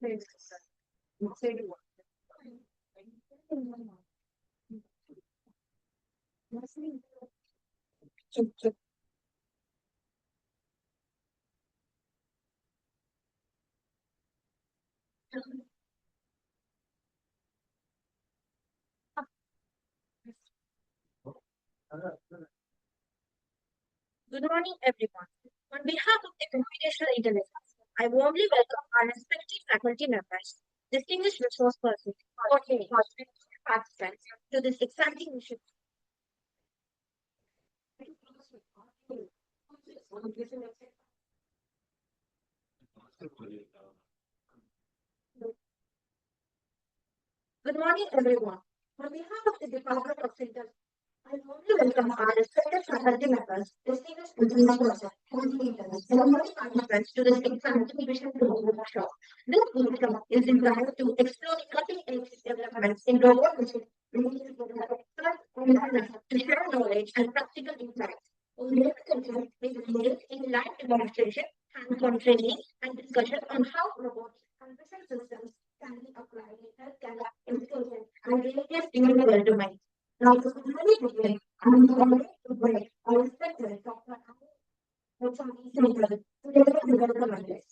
Good morning, everyone. On behalf of the Computational Intelligence, I warmly welcome our respected faculty members, distinguished resource persons, coordinators, and participants to this exciting mission. Good morning, everyone. On behalf of the Department of Center, I warmly welcome our respected faculty members, distinguished resource persons, coordinators, and all participants to this exciting mission workshop. This workshop is designed to explore cutting-edge developments in robotics, to share knowledge and practical insights. This content is based in live demonstration, hands-on training, and discussion on how robotics and vision systems can be applied in healthcare, education, and various individual domains. Now, to really begin, I'm honored to bring our respected Dr. Lakshmi to deliver the welcome address.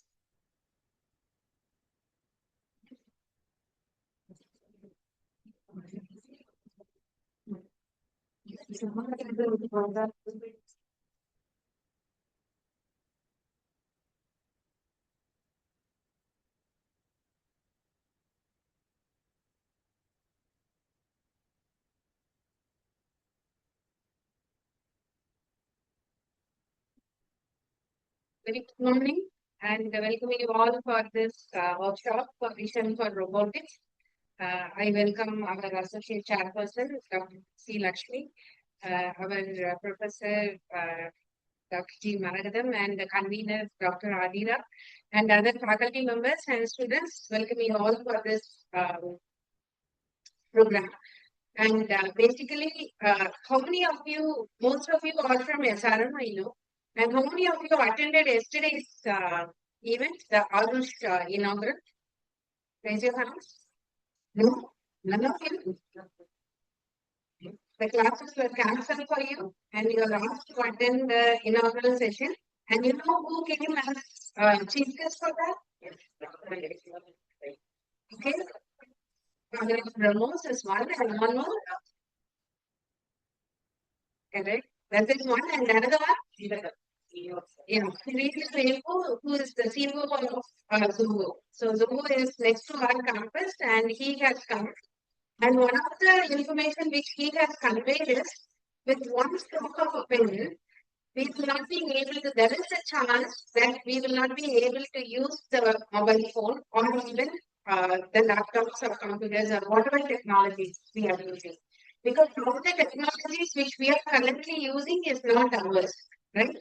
Very good morning and welcoming you all for this workshop for Vision for Robotics. I welcome our Associate Chairperson, Dr. C. Lakshmi, our Professor, Dr. G. Managadam, and the convener, Dr. Athira, and other faculty members and students. Welcoming you all for this program. And basically, how many of you, most of you are from SRM, I know. And how many of you attended yesterday's event, the August inaugural? Raise your hands. No? None of you? The classes were cancelled for you and you are asked to attend the inaugural session. And you know who came as chief guest for that? Yes. Okay. Father Ramos is one and one more. Correct. That is one and another one? Who is the CEO of Zoho. So Zoho is next to our campus and he has come. And one of the information which he has conveyed is with one stroke of a pen, we will not be able to, there is a chance that we will not be able to use the mobile phone or even the laptops or computers or whatever technologies we are using. Because all the technologies which we are currently using is not ours, right?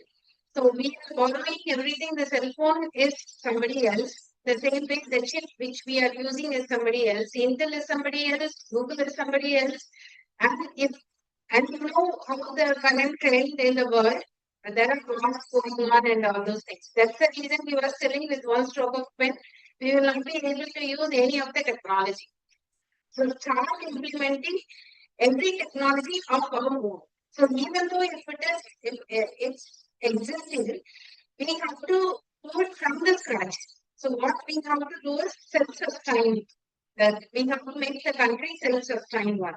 So we are borrowing everything. The cell phone is somebody else. The same way the chip which we are using is somebody else. Intel is somebody else. Google is somebody else. And you know how the current trend in the world, there are wars going on and all those things. That's the reason we were selling with one stroke of pen. We will not be able to use any of the technology. So start implementing every technology of our own. So even though if it's existing, we have to do it from the scratch. So what we have to do is self-sustained. That we have to make the country self-sustained one.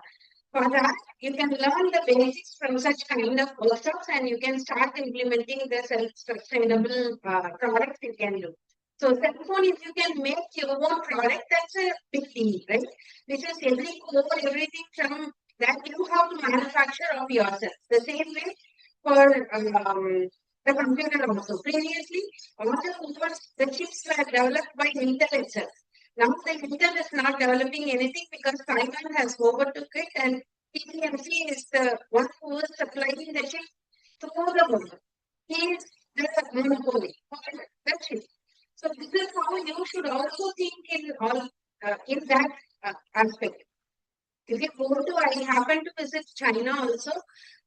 For that, you can learn the basics from such kind of workshops and you can start implementing the self-sustainable products you can do. So cell phone, if you can make your own product, that's a big deal, right? Because every core, everything from that you have to manufacture of yourself. The same way for the computer also. Previously, all the chips were developed by Intel itself. Now the Intel is not developing anything because Taiwan has overtook it and TSMC is the one who is supplying the chip through the world. He is the monopoly for the chip. So this is how you should also think in that aspect. If you go to, I happened to visit China also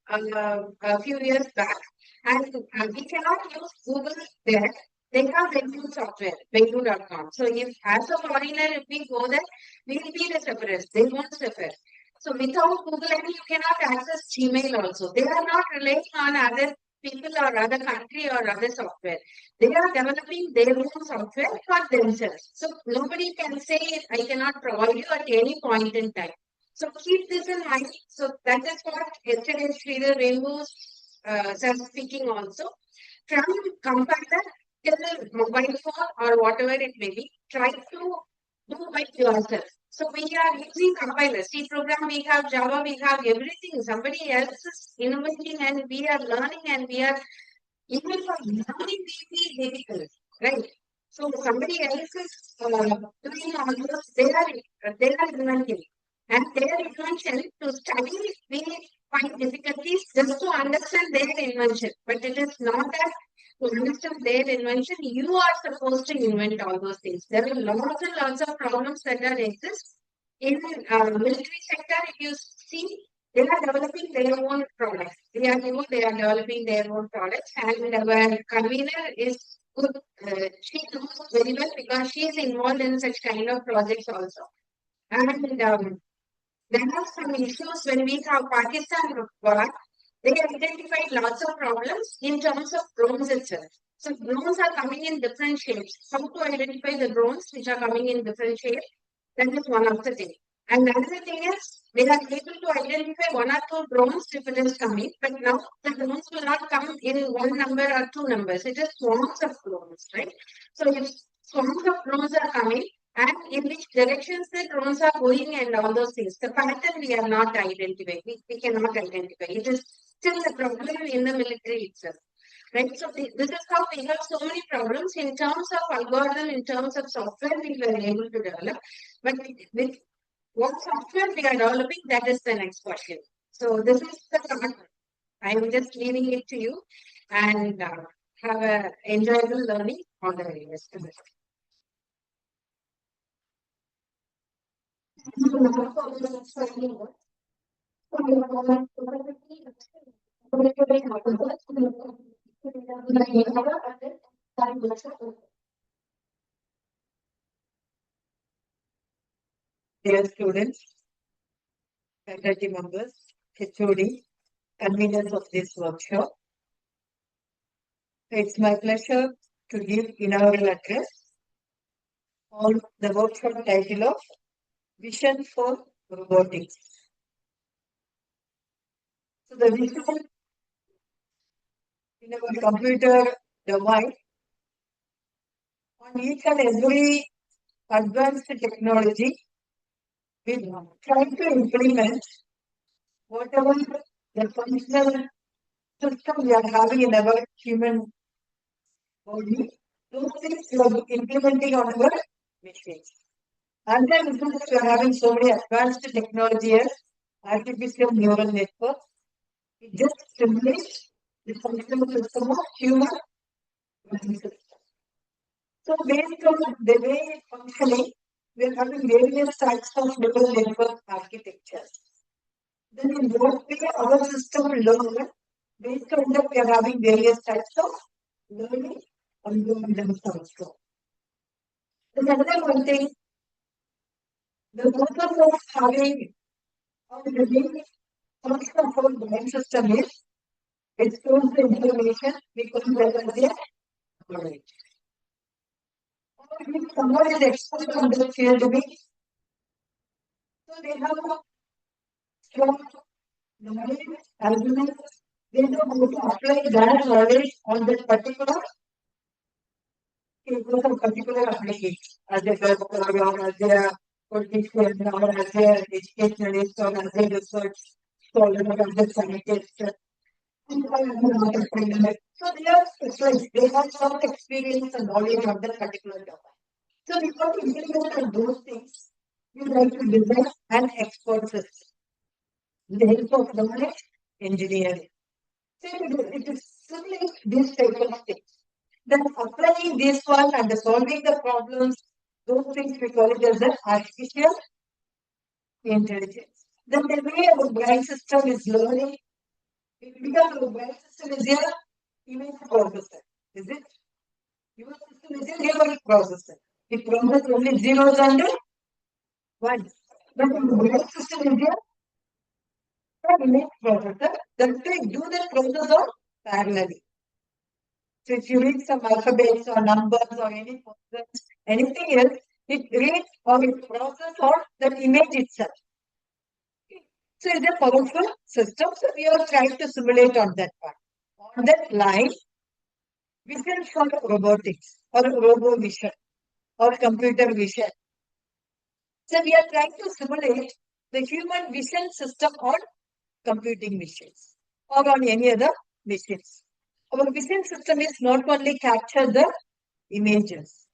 a few years back, and we cannot use Google there. they have their own software, Bengaluru.com. So if as a foreigner, if we go there, we will be the separate. They won't separate. So without Google ID, you cannot access Gmail also. They are not relying on other people or other country or other software. They are developing their own software for themselves. So nobody can say I cannot provide you at any point in time. So keep this in mind. So that is what yesterday Sridhar Rainbow speaking also. From compiler till mobile phone or whatever it may be, try to do by yourself. So we are using compilers. C program, we have Java, we have everything. Somebody else is innovating and we are learning and we are even for learning we feel difficult, right? So somebody else is doing all this, they are inventing. And their invention to study, we find difficulties just to understand their invention. But it is not that to understand their invention, you are supposed to invent all those things. There are lots and lots of problems that are exist. In military sector, if you see, they are developing their own products. They are developing their own products. And our convener is good. She knows very well because she is involved in such kind of projects also. And there are some issues when we have Pakistan war. They identified lots of problems in terms of drones itself. So drones are coming in different shapes. How to identify the drones which are coming in different shapes? That is one of the things. And another thing is they are able to identify one or two drones if it is coming, but now the drones will not come in one number or two numbers. It is swarms of drones, right? So if swarms of drones are coming, and in which directions the drones are going and all those things. The pattern we are not identifying. We cannot identify. It is still a problem in the military itself. Right? So this is how we have so many problems in terms of algorithm, in terms of software we were able to develop. But with what software we are developing, that is the next question. So this is the part. I am just leaving it to you and have a enjoyable learning on the various. Dear students, faculty members, HOD, conveners of this workshop, it's my pleasure to give inaugural address on the workshop title of Vision for Robotics. So the vision in our computer domain on each and every advanced technology, we try to implement whatever the functional system we are having in our human body, those things we are implementing on our machines. And then since we are having so many advanced technologies, artificial neural networks, it just simulates the functional system of human body system. So based on the way it's functioning, we are having various types of neural network architectures. Then in what way our system learns, based on that we are having various types of learning algorithms also. Then another one thing, the purpose of having already first of all brain system is it stores the information because that is their knowledge. If someone is expert on the field, so they have a strong knowledge, arguments, they know how to apply that knowledge on that particular application as a developer or as a politician or as a educationalist or as a research scholar or as a scientist. So they are specialized. They have some experience and knowledge of that particular topic. So because to implement on those things, you like to design an expert system with the help of knowledge engineering. So it is simply this type of things. Then applying this one and solving the problems, those things we call it as an artificial intelligence. Then the way our brain system is learning, because our brain system is here, image processor, is it? Your processor. It processes only zeros and ones. But in the real system is a image processor that they do the process of parallelly. So if you read some alphabets or numbers or anything else, it reads or it processes on the image itself. So it's a powerful system. So we are trying to simulate on that part. On that line, vision for robotics or robo vision or computer vision. So we are trying to simulate the human vision system on computing machines or on any other machines. Our vision system is not only capture the images.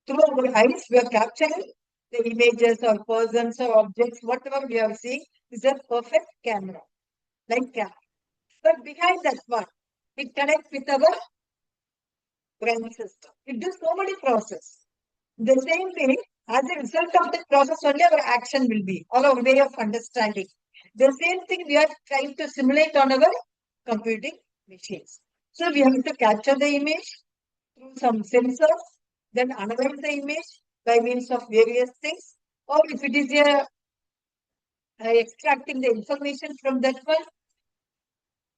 Through our eyes, we are capturing the images or persons or objects, whatever we are seeing is a perfect camera, like camera. But behind that one, it connects with our brain system. It does so many processes. The same thing, as a result of the process, only our action will be, or our way of understanding. The same thing we are trying to simulate on our computing machines. So we have to capture the image through some sensors, then analyze the image by means of various things, or if it is extracting the information from that one,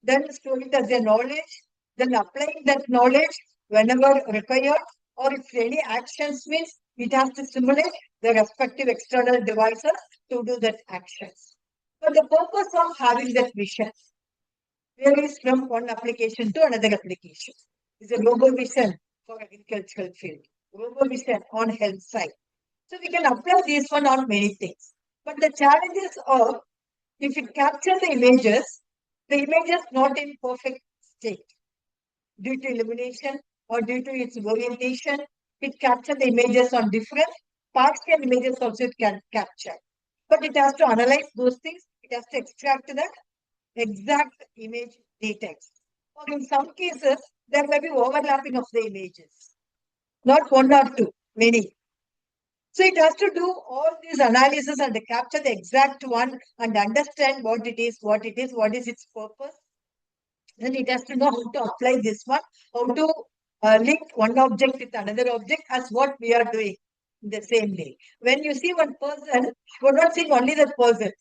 then store it as a knowledge, then applying that knowledge whenever required, or if any actions means it has to simulate the respective external devices to do that actions. But the purpose of having that vision varies from one application to another application. It's a robo vision for agricultural field, robo vision on health side. So we can apply this one on many things. But the challenges are, if it captures the images not in perfect state due to illumination or due to its orientation, it captures the images on different partial images also it can capture. But it has to analyze those things. It has to extract the exact image details. Or in some cases, there may be overlapping of the images. Not one or two, many. So it has to do all these analysis and capture the exact one and understand what it is, what is its purpose. Then it has to know how to apply this one, how to link one object with another object as what we are doing in the same way. When you see one person, you are not seeing only that person.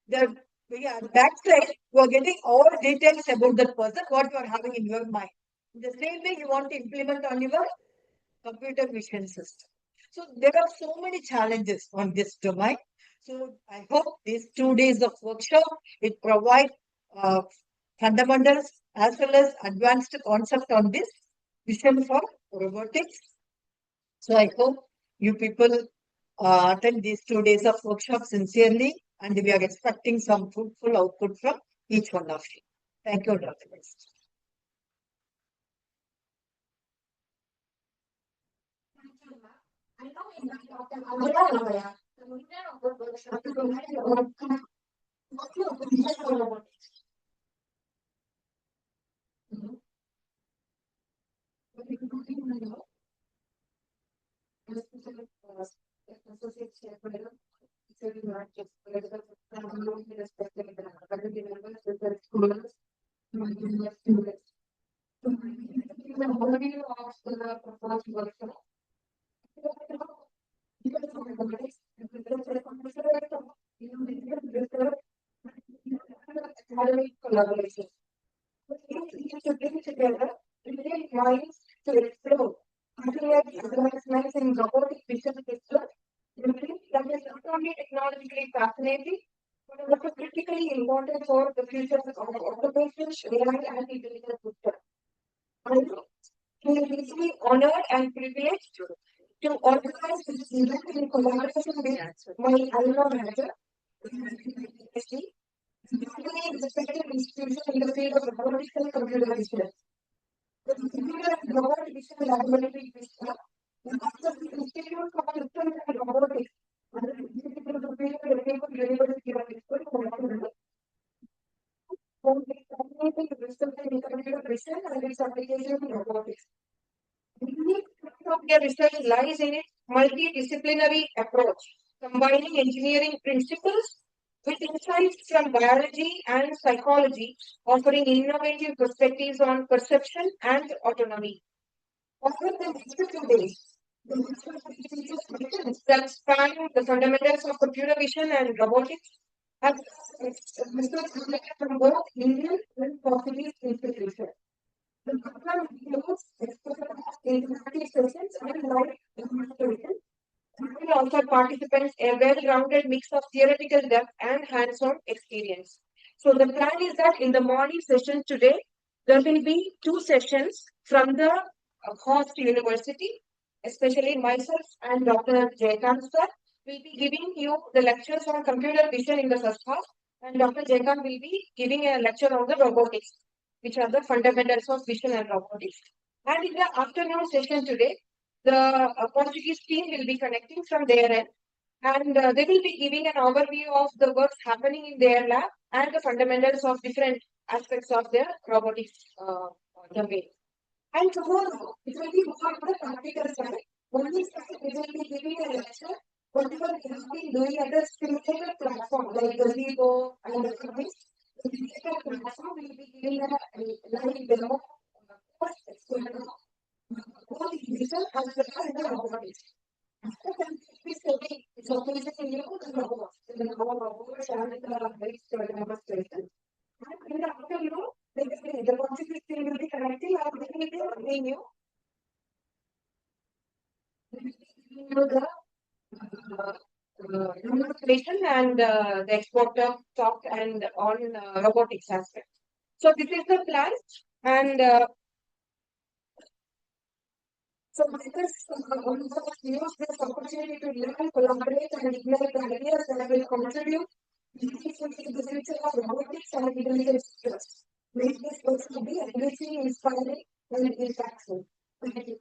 The backside, you are getting all details about that person, what you are having in your mind. In the same way, you want to implement on your computer vision system. So there are so many challenges on this domain. So I hope these 2 days of workshop, it provides fundamentals as well as advanced concept on this vision for robotics. So I hope you people attend these 2 days of workshop sincerely, and we are expecting some fruitful output from each one of you. Thank you, Dr. West. I know in the Dr. Athira Nambiar, the winner of the workshop, to provide your own vision for robotics. Collaboration. To bring together brilliant minds to explore advancements in robotic vision systems, that is not only technologically fascinating, but also critically important for the future of automation, AI, and intelligent systems. I feel deeply honored and privileged to organize this event in collaboration with my alma mater, PhD, respected institution in the field of robotics and computer vision. The Computer and Robot Vision Laboratory Vista, the Institute for Systems and Robotics, and the Instituto Superior Técnico University of Lisboa, for its fascinating research in computer vision and its application in robotics. The unique strength of their research lies in its multidisciplinary approach, combining engineering principles with insights from biology and psychology, offering innovative perspectives on perception and autonomy. Over the next 2 days, the teachers that span the fundamentals of computer vision and robotics have research related from both Indian and Portuguese institutions. The program includes interactive sessions and live demonstrations. And will also participants a well-rounded mix of theoretical depth and hands-on experience. So the plan is that in the morning session today, there will be 2 sessions from the host university, especially myself and Dr. Jaykant sir will be giving you the lectures on computer vision in the first half, and Dr. Jaykant will be giving a lecture on the robotics, which are the fundamentals of vision and robotics. And in the afternoon session today, the Portuguese team will be connecting from their end, and they will be giving an overview of the works happening in their lab and the fundamentals of different aspects of their robotics domain. And tomorrow, it will be more on the practical side. Only side, it will be giving a lecture. Whatever we have been doing at the simulated platform, like the Lisboa and the Computational, the simulated platform will be giving a live demo course explainer all the digital as well as the robotics. After that, we study showcasing new robots, the robots and the very demonstration. And in the afternoon, the Portuguese team will be connecting or they will be bringing you the demonstration and the export talk and on robotics aspect. So this is the plan, and so let us use this opportunity to learn, collaborate, and ignite ideas that will contribute to the future of robotics and intelligence skills. Make this also be enriching, inspiring, and impactful. Thank you.